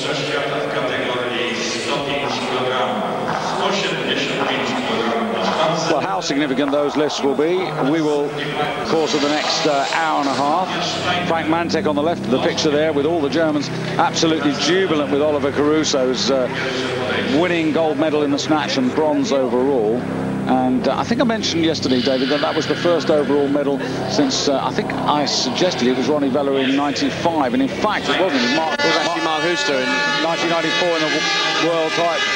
mistrza świata w kategorii 105 kg, 175 kg. Well, how significant those lifts will be, we will, of course, of the next hour and a half. Frank Mantek on the left of the picture there, with all the Germans absolutely jubilant with Oliver Caruso's winning gold medal in the snatch and bronze overall. And I think I mentioned yesterday, David, that that was the first overall medal since, I think I suggested it was Ronnie Vella in '95, and in fact it wasn't. It was actually Mark Huster in 1994 in the world title.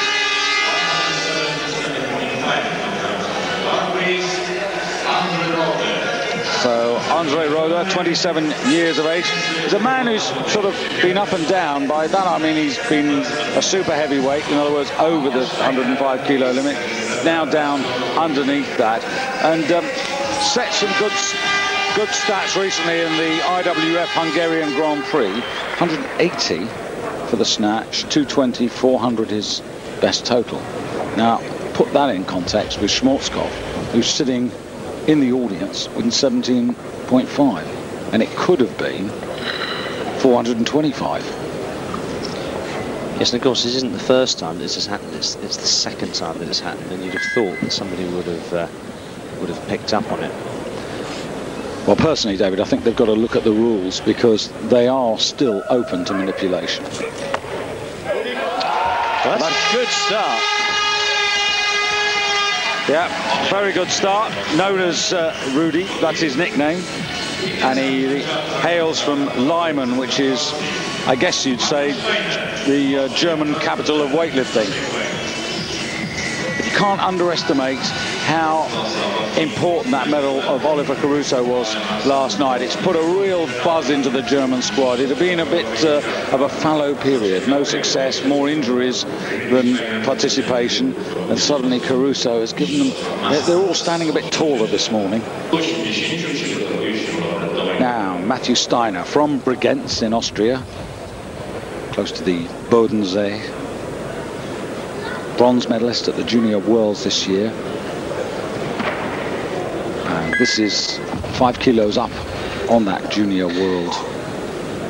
So Andre Roda, 27 years of age, is a man who's sort of been up and down. By that I mean he's been a super heavyweight, in other words over the 105 kilo limit, now down underneath that, and set some good stats recently in the IWF Hungarian Grand Prix. 180 for the snatch, 220, 400 his best total. Now put that in context with Scoff, who's sitting in the audience with 17.5, and it could have been 425. Yes, and of course this isn't the first time this has happened. It's the second time that it's happened, and you'd have thought that somebody would have picked up on it. Well, personally, David, I think they've got to look at the rules, because they are still open to manipulation. Well, that's a good start. Yeah, very good start. Known as Rudy, that's his nickname, and he hails from Lyman, which is, I guess you'd say, the German capital of weightlifting. But you can't underestimate how important that medal of Oliver Caruso was last night. It's put a real buzz into the German squad. It had been a bit of a fallow period. No success, more injuries than participation. And suddenly Caruso has given them... They're all standing a bit taller this morning. Now, Matthew Steiner from Bregenz in Austria, close to the Bodensee. Bronze medalist at the Junior Worlds this year. This is 5 kilos up on that Junior World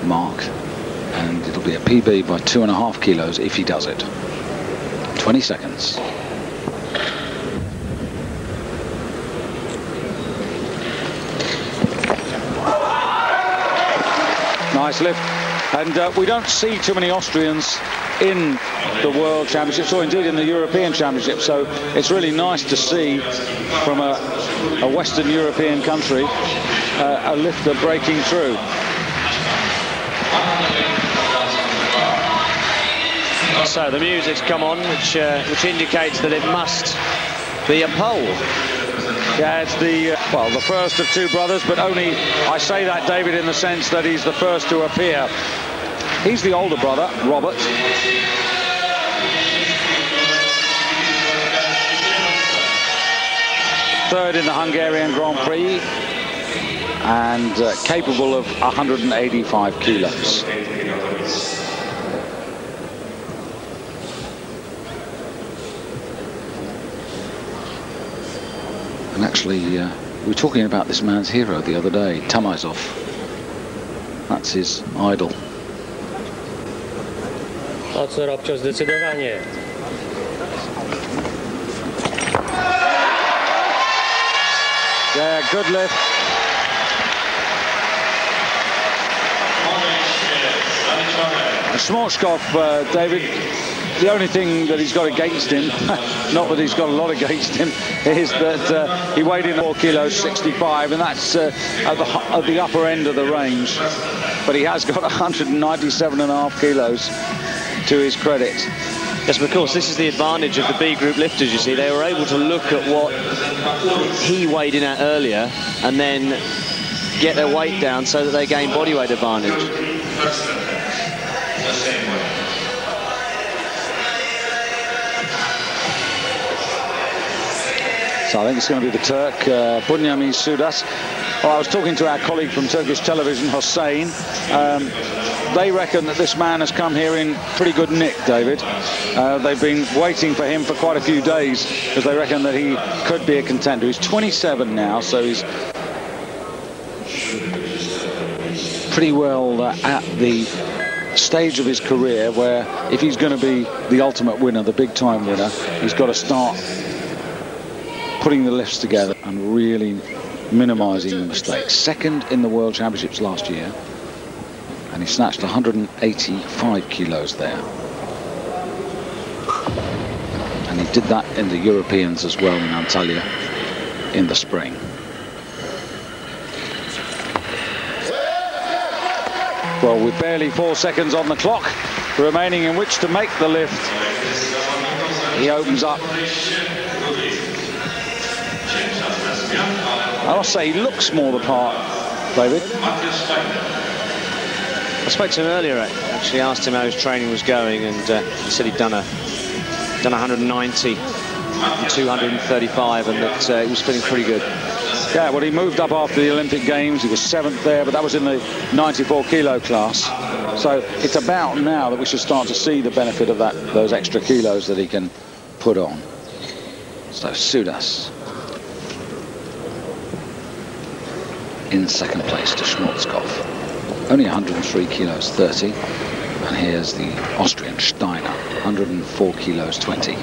mark, and it'll be a PB by 2.5 kilos if he does it. 20 seconds. Nice lift, and we don't see too many Austrians in the World Championships, or indeed in the European Championship, so it's really nice to see from a Western European country a lifter breaking through. So the music's come on, which indicates that it must be a pole. Yeah, it's the first of two brothers, but only, I say that, David, in the sense that he's the first to appear. He's the older brother, Robert. Third in the Hungarian Grand Prix, and capable of 185 kilos. And actually, we were talking about this man's hero the other day, Tamazov. That's his idol. O co Robcio zdecydowanie. Yeah, good lift. Smochkov, David, the only thing that he's got against him, not that he's got a lot against him, is that he weighed in 4 kilos 65, and that's at the upper end of the range. But he has got 197.5 kilos to his credit. Yes, but of course, this is the advantage of the B group lifters, you see. They were able to look at what he weighed in at earlier and then get their weight down so that they gain body weight advantage. So I think it's going to be the Turk, Bunyami Sudas. Well, I was talking to our colleague from Turkish television, Hossain. They reckon that this man has come here in pretty good nick, David. They've been waiting for him for quite a few days because they reckon that he could be a contender. He's 27 now, so he's pretty well at the stage of his career where if he's going to be the ultimate winner, the big time winner, he's got to start putting the lifts together and really minimising the mistakes. Second in the World Championships last year, and he snatched 185 kilos there. And he did that in the Europeans as well in Antalya in the spring. Well, with barely 4 seconds on the clock remaining in which to make the lift, he opens up. I must say, he looks more the part, David. I spoke to him earlier, actually asked him how his training was going, and he said he'd done 190 and 235, and that he was feeling pretty good. Yeah, well, he moved up after the Olympic Games. He was 7th there, but that was in the 94 kilo class. So it's about now that we should start to see the benefit of those extra kilos that he can put on. So Sudas in second place to Schwarzkopf. Only 103 kilos 30. And here's the Austrian Steiner, 104 kilos 20.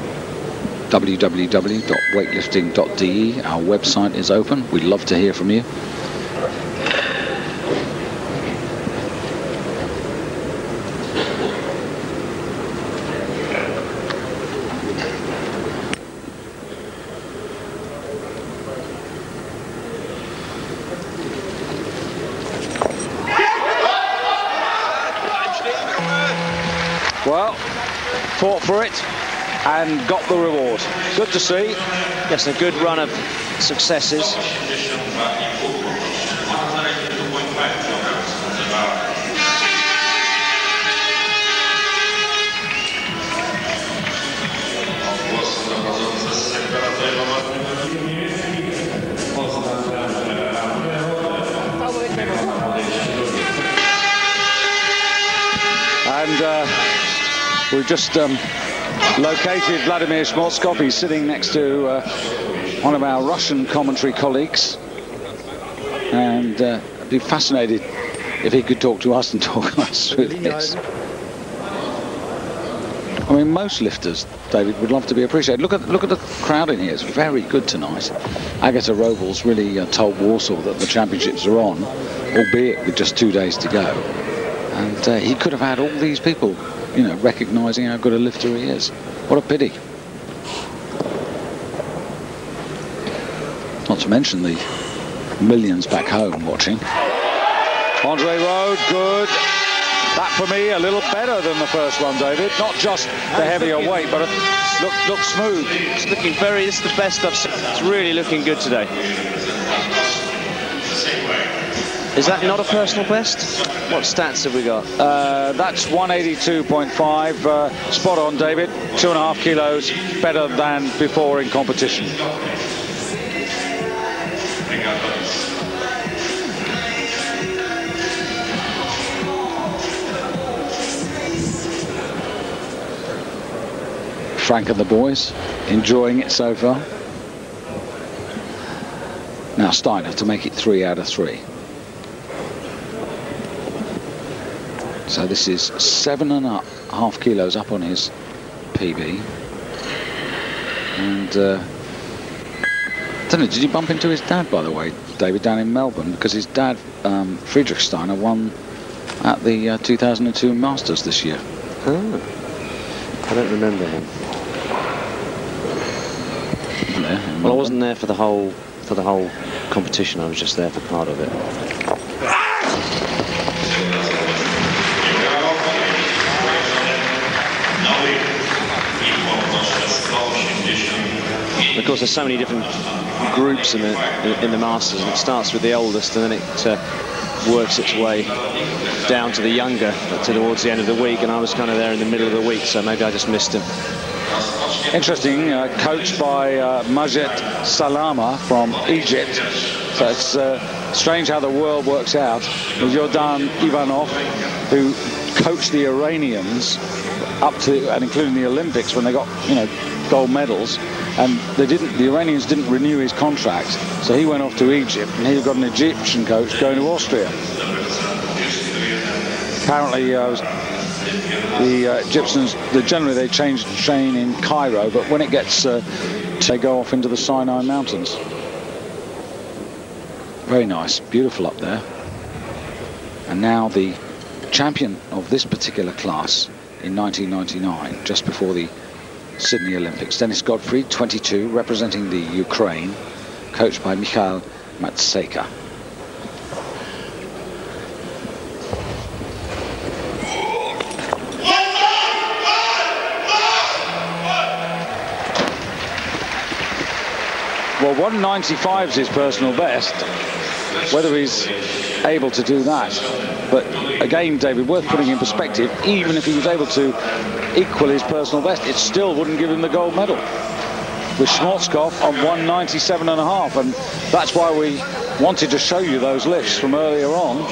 www.weightlifting.de. Our website is open. We'd love to hear from you. Well, fought for it and got the reward. Good to see. Yes, a good run of successes. And we've just located Vladimir Schwarzkopf. He's sitting next to one of our Russian commentary colleagues, and I'd be fascinated if he could talk to us and talk us through this. I mean, most lifters, David, would love to be appreciated. Look at the crowd in here. It's very good tonight. Agata Robles really told Warsaw that the championships are on, albeit with just 2 days to go. And he could have had all these people, you know, recognising how good a lifter he is. What a pity. Not to mention the millions back home watching. Andre Rode, good. That for me a little better than the first one, David. Not just the heavier weight, but it looks smooth. It's looking this is the best I've seen. It's really looking good today. Is that not a personal best? What stats have we got? That's 182.5. Spot on, David. 2.5 kilos better than before in competition. Frank and the boys enjoying it so far. Now Steiner to make it 3 out of 3. So this is 7.5 kilos up on his PB. And I don't know, did you bump into his dad, by the way, David, down in Melbourne? Because his dad, Friedrich Steiner, won at the 2002 Masters this year. Oh, I don't remember him. Well, I wasn't there for the whole competition. I was just there for part of it. Of course, there's so many different groups in the Masters, and it starts with the oldest, and then it works its way down to the younger towards the end of the week. And I was kind of there in the middle of the week, so maybe I just missed him. Interesting, coached by Majed Salama from Egypt. So it's strange how the world works out. Jordan Ivanov, who coached the Iranians up to and including the Olympics when they got, you know, gold medals, and the Iranians didn't renew his contract, so he went off to Egypt, and he got an Egyptian coach going to Austria. Apparently the Egyptians, generally they train in Cairo, but when it gets, they go off into the Sinai Mountains. Very nice, beautiful up there. And now the champion of this particular class in 1999, just before the Sydney Olympics, Dennis Godfrey, 22, representing the Ukraine, coached by Mcauley Hossain. Well, 195 is his personal best, whether he's able to do that. But again, David, worth putting in perspective, even if he was able to equal his personal best, it still wouldn't give him the gold medal. With Scoff on 197.5, and that's why we wanted to show you those lifts from earlier on.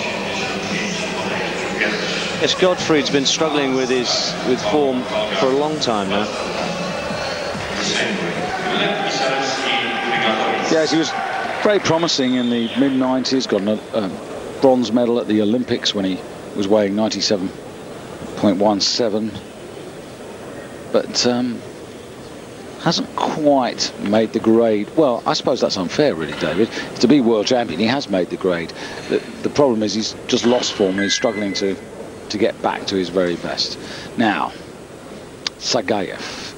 Yes, Godfrey's been struggling with form for a long time now. Yes, he was very promising in the mid-90s, got a bronze medal at the Olympics when he was weighing 97.17, but hasn't quite made the grade. Well, I suppose that's unfair, really, David. To be world champion, he has made the grade. The problem is he's just lost form. He's struggling to get back to his very best. Now, Sagayev,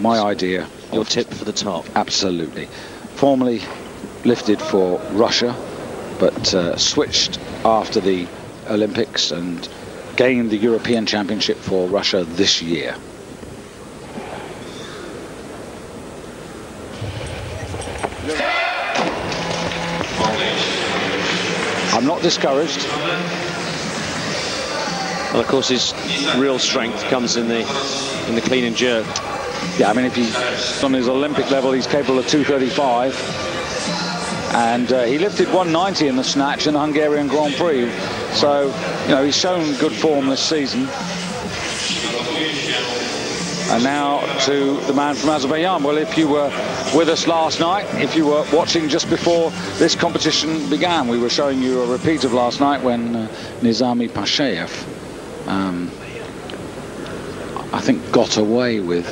my idea. Your tip for the top. Absolutely. Formerly lifted for Russia, but switched after the Olympics and gained the European Championship for Russia this year. I'm not discouraged. Well, of course, his real strength comes in the clean and jerk. Yeah, I mean, if he's on his Olympic level, he's capable of 235. And he lifted 190 in the snatch in the Hungarian Grand Prix. So, you know, he's shown good form this season. And now to the man from Azerbaijan. Well, if you were with us last night, if you were watching just before this competition began, we were showing you a repeat of last night when Nizami Pashayev, I think, got away with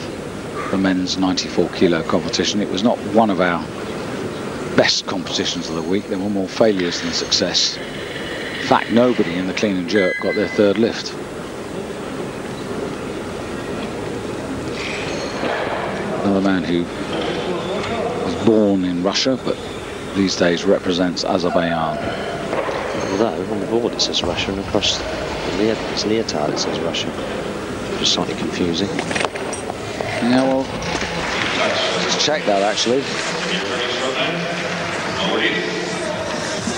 the men's 94-kilo competition. It was not one of our best competitions of the week. There were more failures than success. In fact, nobody in the clean and jerk got their third lift. Another man who was born in Russia, but these days represents Azerbaijan. Although on the board it says Russia, and across his leotard it says Russia. Which is slightly confusing. Yeah, well, just check that actually.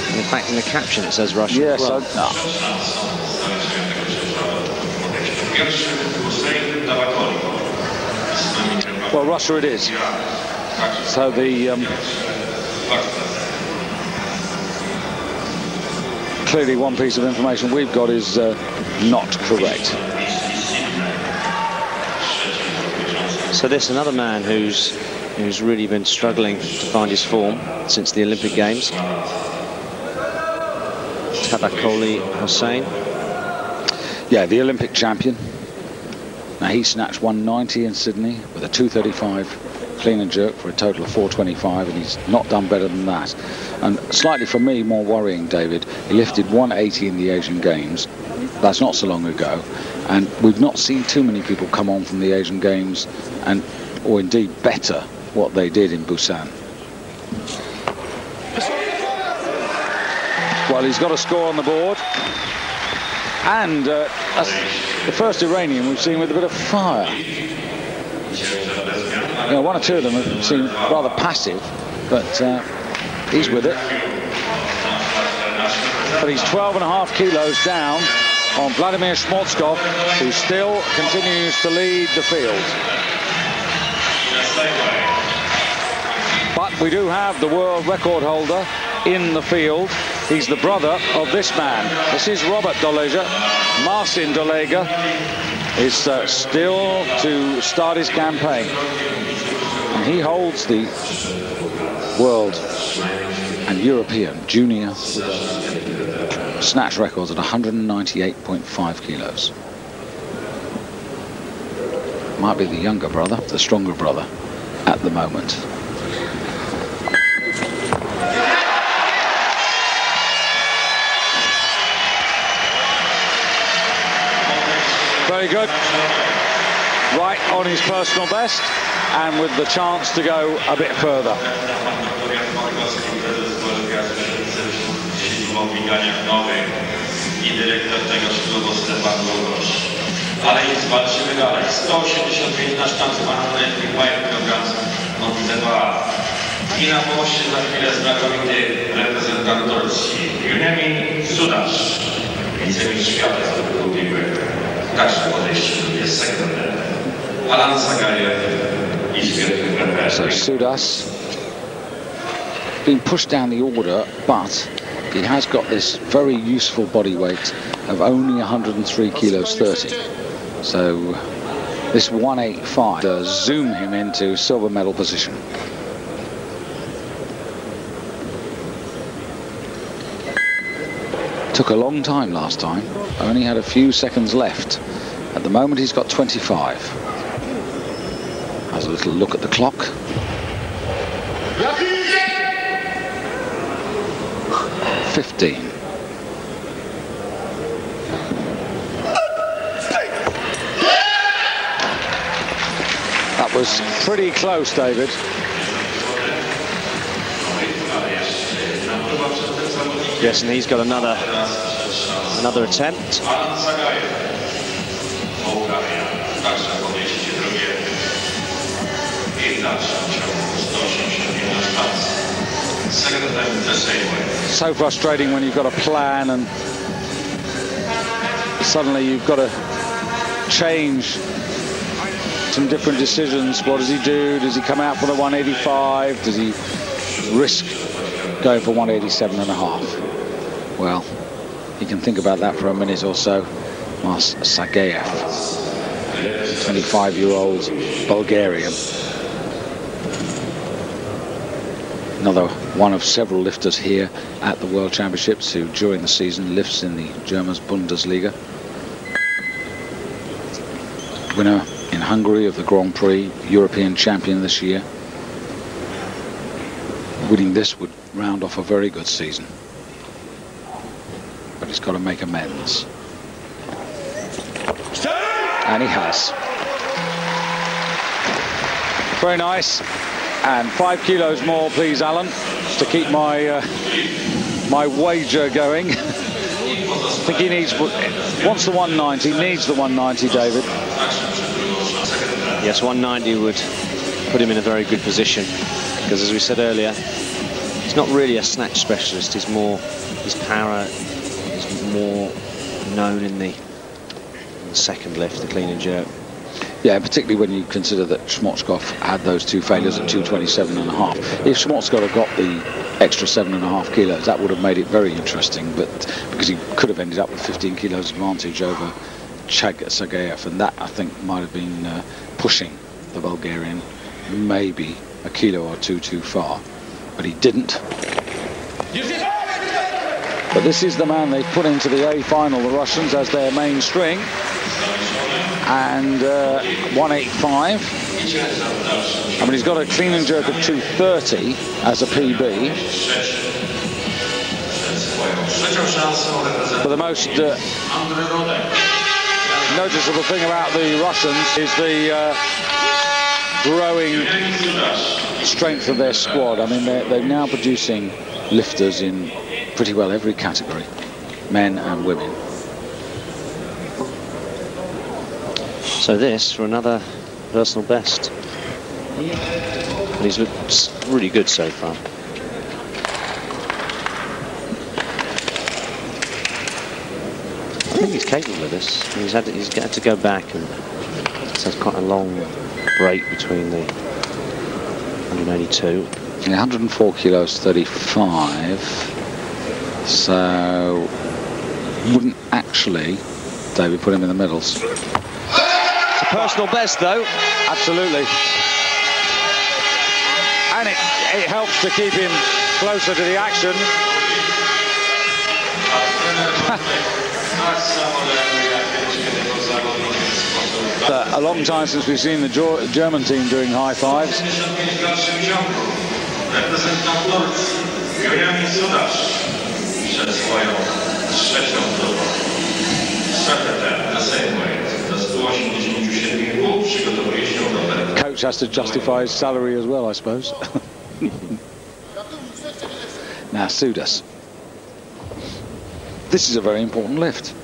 And in fact, in the caption it says Russia. Yes, as well. Well, Russia it is. So the clearly one piece of information we've got is not correct. So this another man who's really been struggling to find his form since the Olympic Games. Mcauley Hossain. Yeah, the Olympic champion. Now he snatched 190 in Sydney with a 235 clean and jerk for a total of 425, and he's not done better than that. And slightly for me more worrying, David, he lifted 180 in the Asian Games. That's not so long ago, and we've not seen too many people come on from the Asian Games and, or indeed better, what they did in Busan. Well, he's got a score on the board, and that's the first Iranian we've seen with a bit of fire. You know, one or two of them have seemed rather passive, but he's with it. But he's 12.5 kilos down on Vladimir Scoff, who still continues to lead the field. But we do have the world record holder in the field. He's the brother of this man. This is Robert Dolega. Marcin Dolega is still to start his campaign. And he holds the world and European junior snatch records at 198.5 kilos. might be the younger brother, the stronger brother at the moment. Very good. Right on his personal best, and with the chance to go a bit further. Ale nic, walczymy dalej. 185 na sztance, 185 kg nogi 2. I na pomoście za chwilę znakomity reprezentant Turcji, Snatch. Wicemistrz świata zdobył biegłego. Także podejście jest sekundę. Alan Sagajew i świetny preparer. So Sudas been pushed down the order, but he has got this very useful body weight of only 103 kilos 30. So this 185 does zoom him into silver medal position. Took a long time last time. Only had a few seconds left. At the moment he's got 25. Has a little look at the clock. 15. That was pretty close, David. Yes, and he's got another attempt. So frustrating when you've got a plan and suddenly you've got to change some different decisions. What does he do? Does he come out for the 185? Does he risk going for 187.5? Well, he can think about that for a minute or so. Mas Sagajev, 25-year-old Bulgarian. Another one of several lifters here at the World Championships who during the season lifts in the German Bundesliga. Winner in Hungary of the Grand Prix, European champion this year. Winning this would round off a very good season. But he's got to make amends. And he has. Very nice. And 5 kilos more, please, Alan, to keep my my wager going. I think he wants the 190, needs the 190, David. Yes, 190 would put him in a very good position, because as we said earlier, he's not really a snatch specialist. He's more, his power is more known in the second lift, the clean and jerk. Yeah, particularly when you consider that Scoff had those two failures at 227.5. If Schmotzkopf had got the extra 7.5 kilos, that would have made it very interesting, but because he could have ended up with 15 kilos advantage over Sagajev, and that I think might have been pushing the Bulgarian maybe a kilo or two too far, but he didn't. But this is the man they've put into the A final, the Russians, as their main string. And 185. I mean, he's got a clean and jerk of 230 as a PB. But the most noticeable thing about the Russians is the growing strength of their squad. I mean, they're now producing lifters in pretty well every category, men and women. So this for another personal best. And he's looked really good so far. I think he's capable of this. He's had to go back, and so it's quite a long break between the 182. Yeah, 104 kilos 35. So wouldn't actually, David, put him in the middles. Personal best, though. Absolutely. And it helps to keep him closer to the action. a long time since we've seen the German team doing high fives. Coach has to justify his salary as well, I suppose. Now, Sudas. This is a very important lift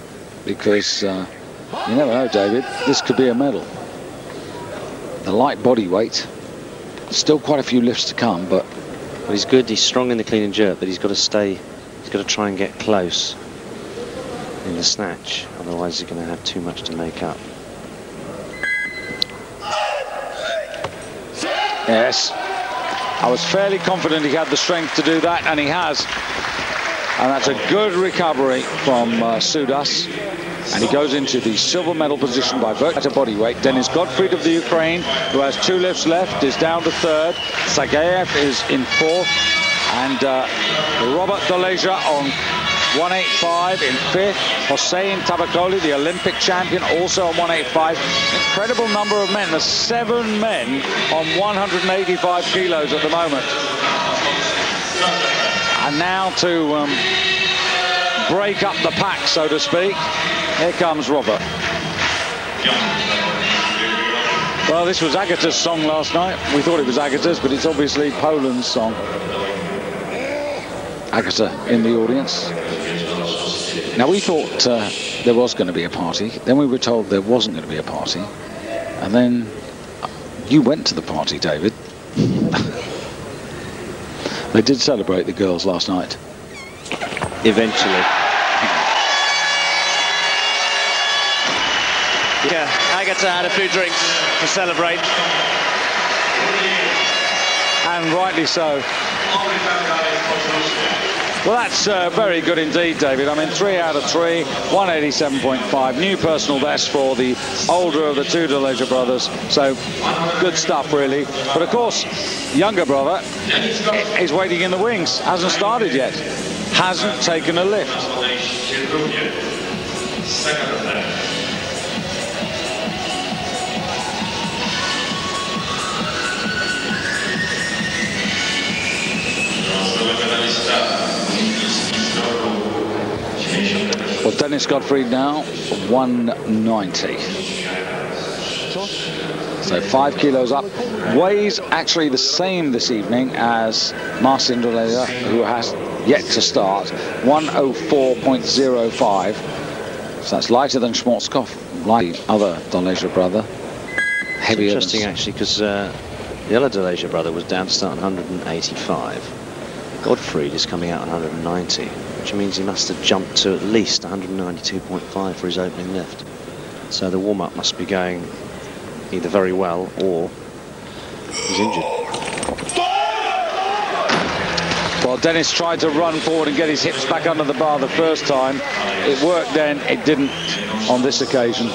because you never know, David, this could be a medal. The light body weight, still quite a few lifts to come, but he's good, he's strong in the clean and jerk, but he's got to stay, he's got to try and get close in the snatch, otherwise he's going to have too much to make up. Yes, I was fairly confident he had the strength to do that, and he has. And that's a good recovery from Sudas. And he goes into the silver medal position by virtue of body weight. Denis Godfrey of the Ukraine, who has 2 lifts left, is down to 3rd. Sergeyev is in 4th. And Robert Doleja on 185 in 5th. Hossain Tabakoli, the Olympic champion, also on 185. Incredible number of men. There's 7 men on 185 kilos at the moment. And now to break up the pack, so to speak, here comes Robert. Well, this was Agata's song last night. We thought it was Agata's, but it's obviously Poland's song. Agata in the audience. Now, we thought there was going to be a party. Then we were told there wasn't going to be a party. And then you went to the party, David. They did celebrate the girls last night. Eventually. Yeah, Agata had a few drinks to celebrate. And rightly so. Well, that's very good indeed, David. I mean, 3 out of 3, 187.5. New personal best for the older of the 2 Doleja brothers. So, good stuff, really. But, of course, younger brother is waiting in the wings. Hasn't started yet. Hasn't taken a lift. Well, Denis Godfrey now 190. So 5 kilos up. Weighs actually the same this evening as Marcin Doleja, who has yet to start, 104.05. So that's lighter than Scoff, like the other Doleja brother. Heavier. Interesting, actually, because the other Doleja brother was down to start on 185. Godfrey is coming out on 190, which means he must have jumped to at least 192.5 for his opening lift. So the warm-up must be going either very well or he's injured. Well, Denis tried to run forward and get his hips back under the bar the first time. It worked then, it didn't on this occasion.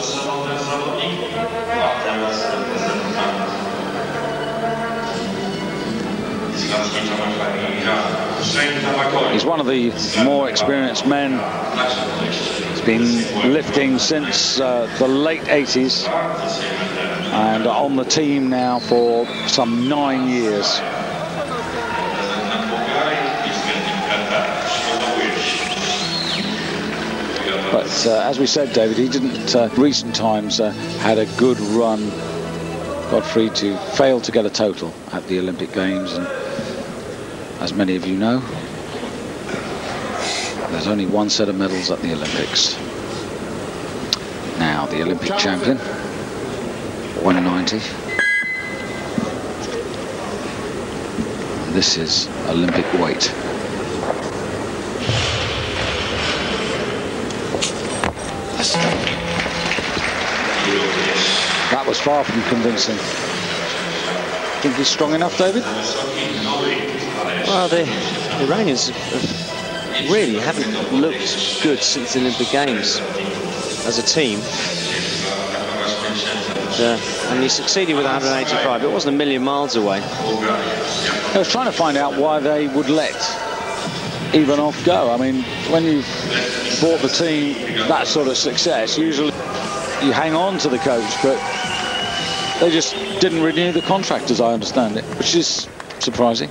He's one of the more experienced men. He's been lifting since the late 80s and on the team now for some 9 years. But as we said, David, he didn't recent times had a good run. Godfrey to fail to get a total at the Olympic Games, and as many of you know, there's only 1 set of medals at the Olympics. Now the Olympic champion, 190. This is Olympic weight. That was far from convincing. Think he's strong enough, David? Well, the Iranians really haven't looked good since the Olympic Games as a team. And he succeeded with 185. It wasn't a million miles away. I was trying to find out why they would let Ivanov go. I mean, when you've brought the team that sort of success, usually you hang on to the coach, but they just didn't renew the contract, as I understand it, which is surprising.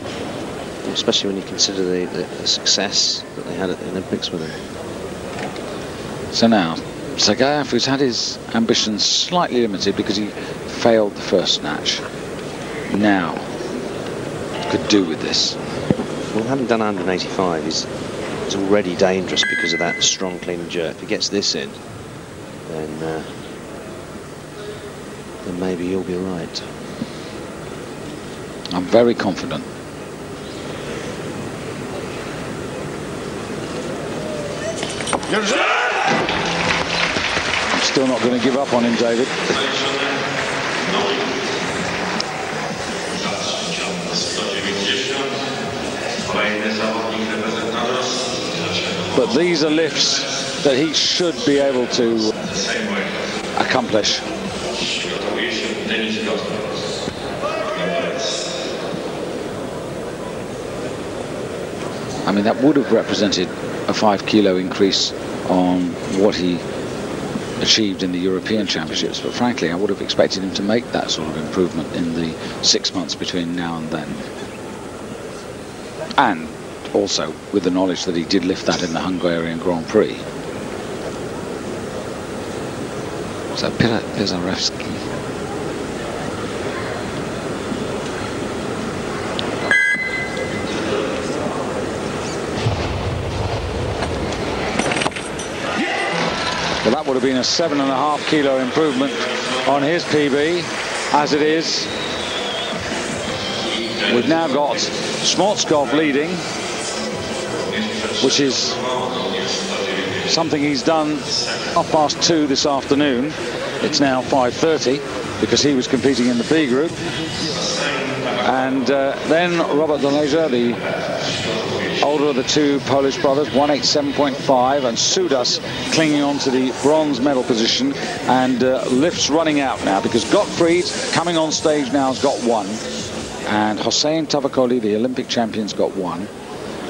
Especially when you consider the success that they had at the Olympics with him. So now, Scoff, who's had his ambitions slightly limited because he failed the first snatch, now could do with this. Well, having done 185, he's already dangerous because of that strong clean and jerk. If he gets this in, then maybe you'll be right. I'm very confident. I'm still not going to give up on him, David. But these are lifts that he should be able to accomplish. I mean, that would have represented a 5 kilo increase on what he achieved in the European Championships, but frankly I would have expected him to make that sort of improvement in the 6 months between now and then, and also with the knowledge that he did lift that in the Hungarian Grand Prix. So Pizarevsky. Well, that would have been a 7.5 kilo improvement on his PB. As it is, we've now got Scoff leading, which is something he's done 2:30 this afternoon. It's now 5:30 because he was competing in the B group. And then Robert Doleja, the older of the two Polish brothers, 187.5, and Sudas clinging on to the bronze medal position, and lifts running out now because Godfrey coming on stage now has got 1, and Hossain Tavakoli, the Olympic champions, got 1.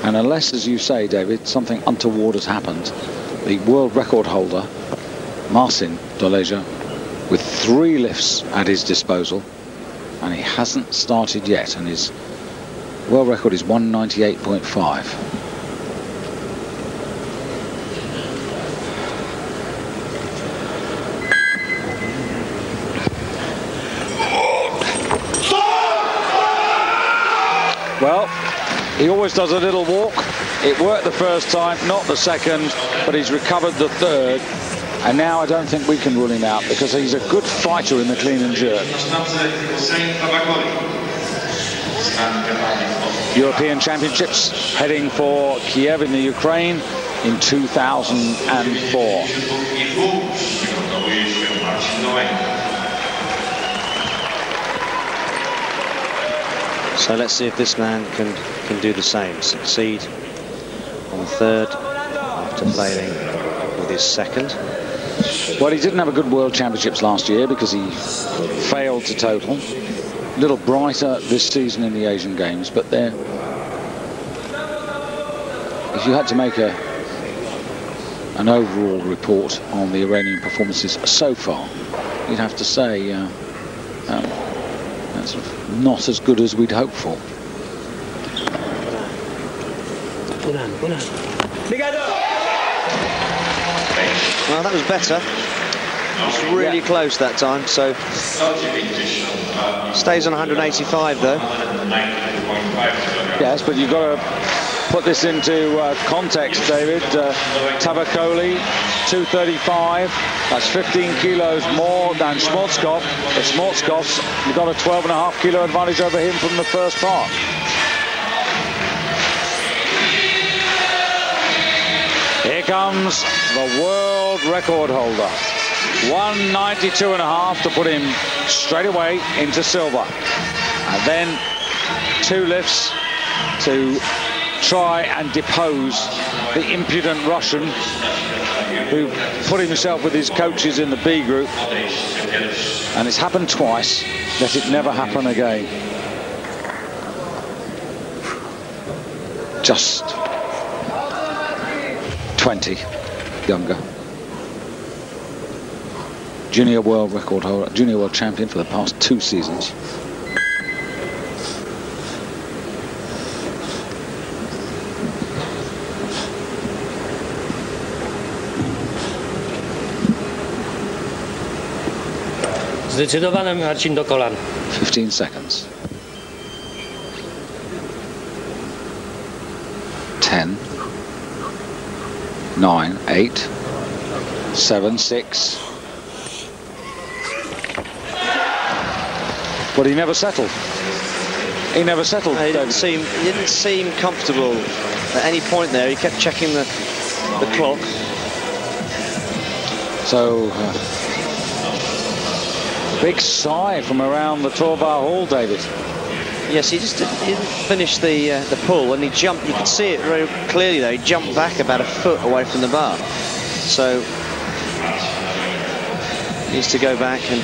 And unless, as you say, David, something untoward has happened, the world record holder Marcin Doleja with 3 lifts at his disposal, and he hasn't started yet, and his world record is 198.5. Well, he always does a little walk. It worked the first time, not the second, but he's recovered the third. And now I don't think we can rule him out because he's a good fighter in the clean and jerk. European Championships heading for Kiev in the Ukraine in 2004. So let's see if this man can do the same, succeed on third after failing with his second. Well, he didn't have a good World Championships last year because he failed to total. A little brighter this season in the Asian Games, but there, if you had to make an overall report on the Iranian performances so far, you'd have to say that's not as good as we'd hoped for. Well, that was better. It was really close that time, so stays on 185 though. Yes, but you've got to put this into context, David. Tavakoli, 235. That's 15 kilos more than Scoff. But Scoff's got a 12.5 kilo advantage over him from the first part. Here comes the world record holder. 192.5 to put him straight away into silver. And then 2 lifts to try and depose the impudent Russian who put himself with his coaches in the B group. And it's happened twice. Let it never happen again. Just 20 younger. junior world record holder, junior world champion for the past 2 seasons. Zdecydowane, Marcin, do kolan. 15 seconds. 10, 9, 8, 7, 6. But he never settled. He never settled. He didn't seem comfortable at any point there. He kept checking the clock. So, big sigh from around the 12-bar hall, David. Yes, he just didn't finish the pull, and he jumped. You could see it very clearly there. He jumped back about a foot away from the bar. So he needs to go back and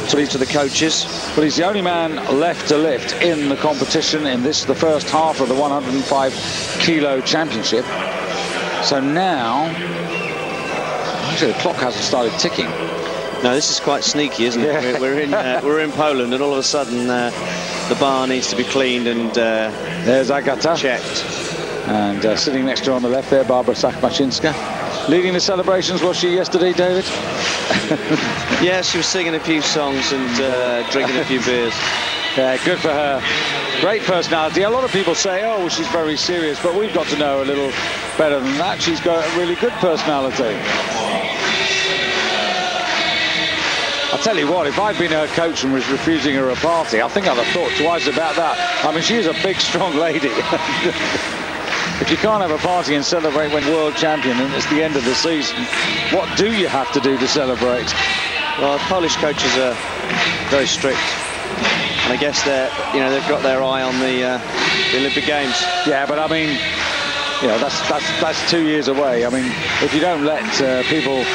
speak to the coaches. But he's the only man left to lift in the competition in the first half of the 105-kilo championship. So now, actually, the clock hasn't started ticking. No, this is quite sneaky, isn't it? Yeah. We're in Poland, and all of a sudden the bar needs to be cleaned and there's Agata checked. And sitting next to her on the left there, Barbara Sachmachinska. Leading the celebrations, was she yesterday, David? Yeah, she was singing a few songs and drinking a few beers. Yeah, good for her. Great personality. A lot of people say, oh, well, she's very serious, but we've got to know a little better than that. She's got a really good personality. I'll tell you what, if I'd been her coach and was refusing her a party, I think I'd have thought twice about that. I mean, she's a big, strong lady. If you can't have a party and celebrate when world champion and it's the end of the season, what do you have to do to celebrate? Well, Polish coaches are very strict, and I guess they've got their eye on the Olympic Games. Yeah, but I mean, you know, that's 2 years away. I mean, if you don't let people,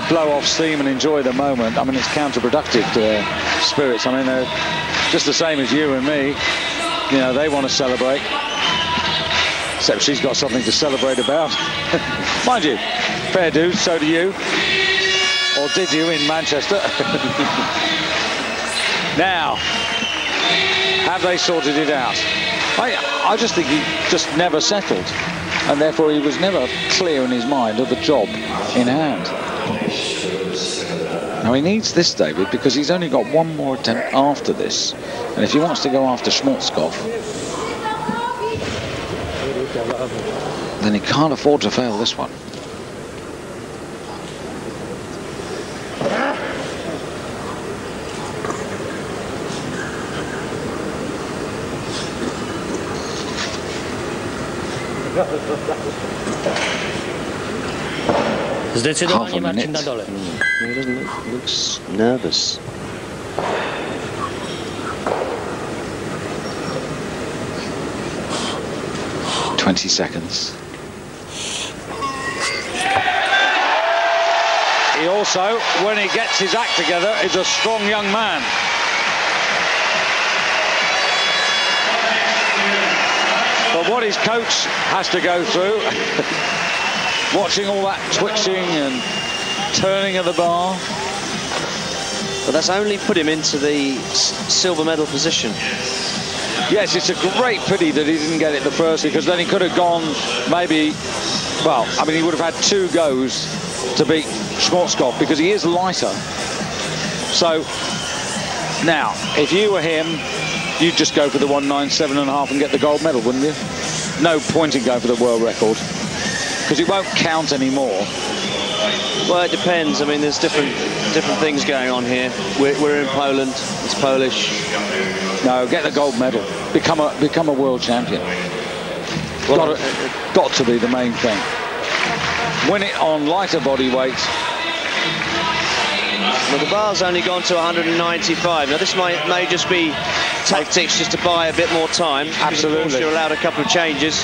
blow off steam and enjoy the moment, I mean, it's counterproductive to their spirits. I mean, they're just the same as you and me. You know, they want to celebrate, except she's got something to celebrate about. Mind you, fair dues, so do you. Or did you in Manchester? Now, have they sorted it out? I just think he just never settled, and therefore he was never clear in his mind of the job in hand. Now he needs this, David, because he's only got one more attempt after this. And if he wants to go after Scoff, then he can't afford to fail this one. Zdecydowanie Marcin na dole. He looks nervous. "20 seconds. He also, when he gets his act together, is a strong young man. But what his coach has to go through, watching all that twitching and turning of the bar. But that's only put him into the silver medal position. Yes, it's a great pity that he didn't get it the first, because then he could have gone maybe, well, I mean, he would have had 2 goes to beat Scoff, because he is lighter. So now, if you were him, you'd just go for the 197.5 and get the gold medal, wouldn't you? No point in going for the world record, because it won't count anymore. Well, it depends. I mean, there's different things going on here. We're in Poland. It's Polish. No, get the gold medal. Become a world champion. Well, got to be the main thing. Win it on lighter body weight. Well, the bar's only gone to 195. Now, this may just be tactics just to buy a bit more time. Absolutely. Of course, you're allowed a couple of changes.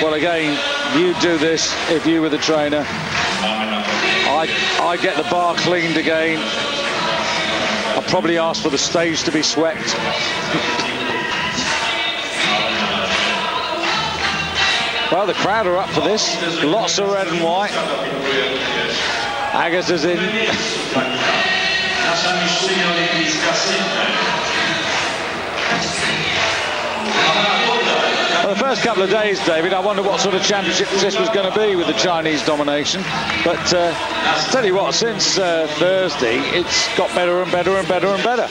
Well, again, you do this if you were the trainer. I'd get the bar cleaned again. I'd probably ask for the stage to be swept. Well, the crowd are up for this. Lots of red and white. Agassiz in. Well, the first couple of days, David, I wonder what sort of championship this was going to be with the Chinese domination. But tell you what, since Thursday, it's got better and better and better and better.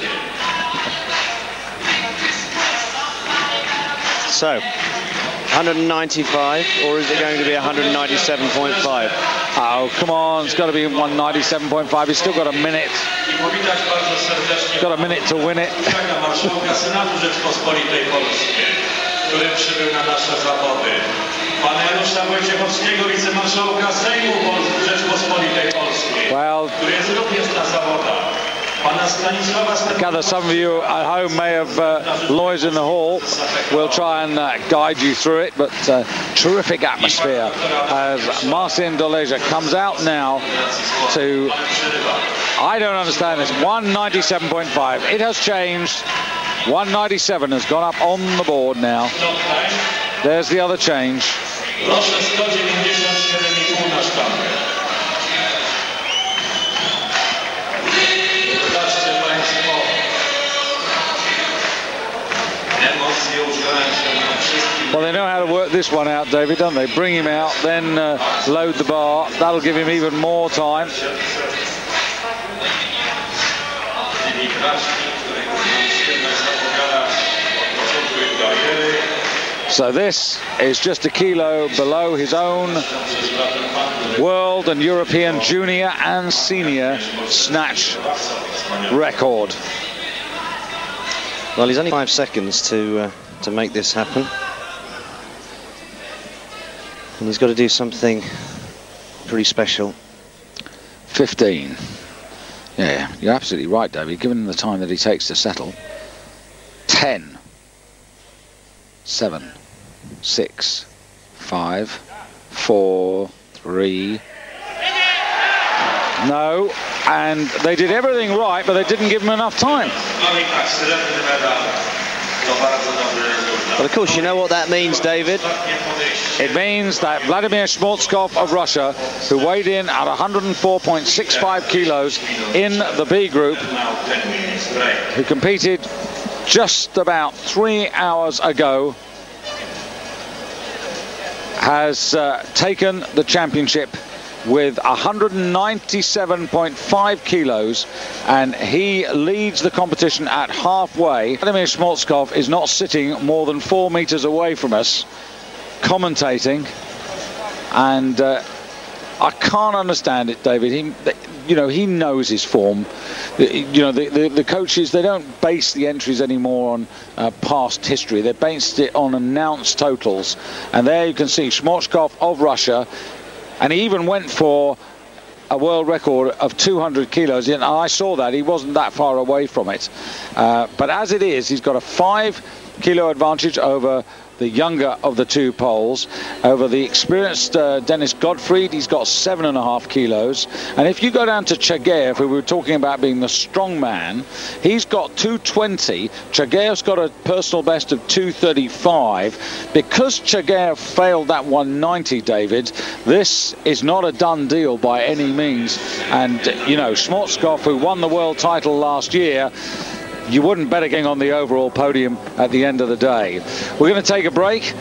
So, 195, or is it going to be 197.5? Oh, come on, it's got to be 197.5. He's still got a minute. Got a minute to win it. Który przybył na nasze zawody. Pana Janusza Wojciechowskiego, wicemarszałka Sejmu Rzeczpospolitej Polskiej, który jest również na zawodach. I gather some of you at home may have lawyers in the hall. We'll try and guide you through it, but terrific atmosphere as Marcin Doleja comes out now to, I don't understand this, 197.5. It has changed. 197 has gone up on the board now. There's the other change. Well, they know how to work this one out, David, don't they? Bring him out, then load the bar. That'll give him even more time. So this is just a kilo below his own world and European junior and senior snatch record. Well, he's only 5 seconds to make this happen. And he's got to do something pretty special. 15. Yeah, you're absolutely right, David. Given the time that he takes to settle. 10. 7. 6. 5. 4. 3. No. And they did everything right, but they didn't give him enough time. But of course, you know what that means, David? It means that Vladimir Shmotskov of Russia, who weighed in at 104.65 kilos in the B group, who competed just about 3 hours ago, has taken the championship with 197.5 kilos, and he leads the competition at halfway. Vladimir Shmotskov is not sitting more than 4 meters away from us, commentating, and I can't understand it, David. He knows his form. The coaches, they don't base the entries anymore on past history. They based it on announced totals, and there you can see Shmotskov of Russia. And he even went for a world record of 200 kilos. And I saw that. He wasn't that far away from it. But as it is, he's got a 5 kilo advantage over the younger of the two Poles. Over the experienced Dennis Godfrey, he's got 7.5 kilos. And if you go down to Chagayev, who we were talking about being the strong man, he's got 220. Chagayev's got a personal best of 235. Because Chagayev failed that 190, David, this is not a done deal by any means. And, Shmotskov, who won the world title last year, you wouldn't bet again on the overall podium at the end of the day. We're going to take a break.